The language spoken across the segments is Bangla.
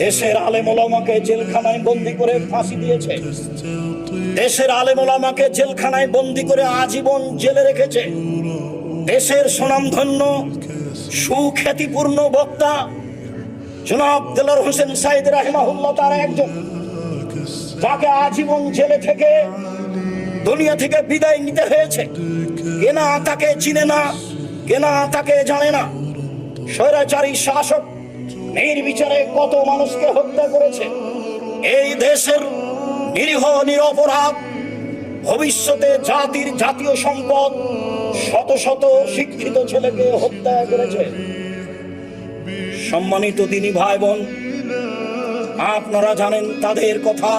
দেশের আলেম ওলামাকে জেলখানায় বন্দী করে ফাঁসি দিয়েছে, দেশের আলেম ওলামাকে জেলখানায় বন্দী করে আজীবন জেলে রেখেছে। দেশের সুনামধন্য সুখ্যাতিপূর্ণ বক্তা জনাব দেলোয়ার হোসেন সাঈদ রাহিমাহুল্লাহ তার একজন, যাকে আজীবন জেলে থেকে দুনিয়া থেকে বিদায় নিতে হয়েছে। কেনা তাকে চিনে না, কেনা তাকে জানে না। স্বৈরাচারী শাসক নির্বিচারে কত মানুষকে হত্যা করেছে। এই দেশের নিরীহ নিরপরাধ ভবিষ্যতে জাতির জাতীয় সম্পদ শত শত শিক্ষিত ছেলেকে হত্যা করেছে। সম্মানিত দিনী ভাই বোন, আপনারা জানেন তাদের কথা।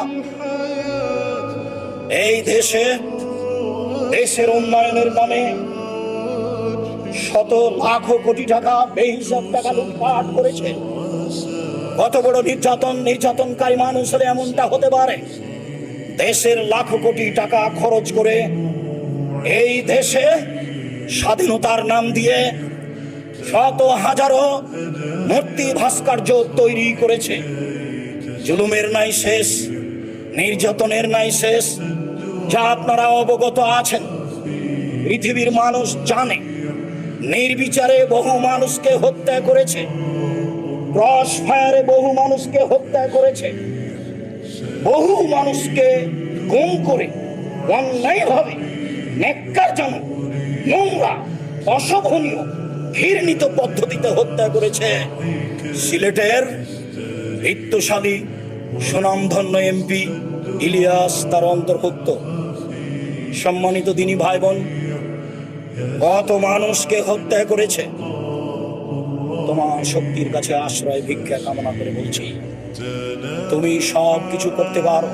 এই দেশের উন্নয়নের নামে শত লাখ কোটি টাকা বেহিসাব টাকা লুটপাট করেছে। কত বড় নির্যাতনকারী মানুষ হলে এমনটা হতে পারে? দেশের লাখ কোটি টাকা খরচ করে এই দেশে স্বাধীনতার নাম দিয়ে শত হাজারো মূর্তি ভাস্কর্য তৈরি করেছে। জুলুমের নাই শেষ, নির্যাতনের নাই শেষ, যা আপনারা অবগত আছেন। পৃথিবীর মানুষ জানে নির্বিচারে বহু মানুষকে হত্যা করেছে, ক্রস ফায়ারে বহু মানুষকে হত্যা করেছে, বহু মানুষকে গুম করে অন্যায়ভাবে ন্যাক্কারজনক, নোংরা, অশোভনীয়, ঘৃণিত পদ্ধতিতে হত্যা করেছে। সিলেটের বৃত্তশালী সুনামধন্য এমপি ইলিয়াস তার অন্তর্ভুক্ত। সম্মানিত দিনী ভাই বোন, কত মানুষকে হত্যা করেছে। তোমার শক্তির কাছে আশ্রয় ভিক্ষা কামনা করে বলছি, তুমি সব কিছু করতে পারো।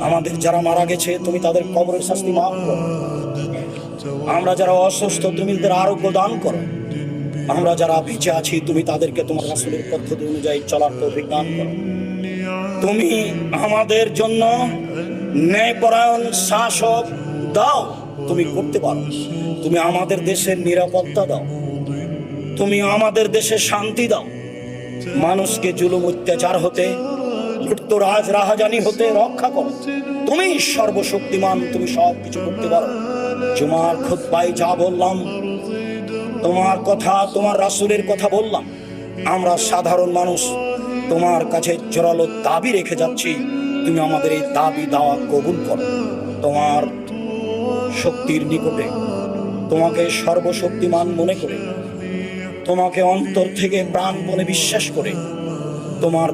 আমাদের যারা মারা গেছে তুমি তাদের কবরের শাস্তি মাফ করো। আমরা যারা অসুস্থ তুমি তাদের আরোগ্য দান করো। আমরা যারা বেঁচে আছি তুমি তাদেরকে তোমার রাসূলের পদ্ধতি অনুযায়ী চলার তৌফিক দান করো। তুমি আমাদের জন্য ন্যায়পরায়ণ শাসক দাও, তুমি করতে পারো। তুমি আমাদের দেশের নিরাপত্তা দাও, তুমি আমাদের দেশে শান্তি দাও। মানুষকে জুলুম অত্যাচার হতে, লুটতরাজ রাহাজানি হতে রক্ষা করো। তুমি সর্বশক্তিমান, তুমি সব কিছু করতে পারো। জুমার খুতবায় যা বললাম, তোমার কথা, তোমার রাসূলের কথা বললাম। আমরা সাধারণ মানুষ তোমার কাছে জোরালো দাবি রেখে যাচ্ছি, তুমি আমাদের এই দাবি দাওয়া কবুল করো। তোমার শক্তির নিকটে তোমাকে সর্বশক্তিমান মনে করে, তোমাকে অন্তর থেকে প্রাণপণে বিশ্বাস করে, তোমার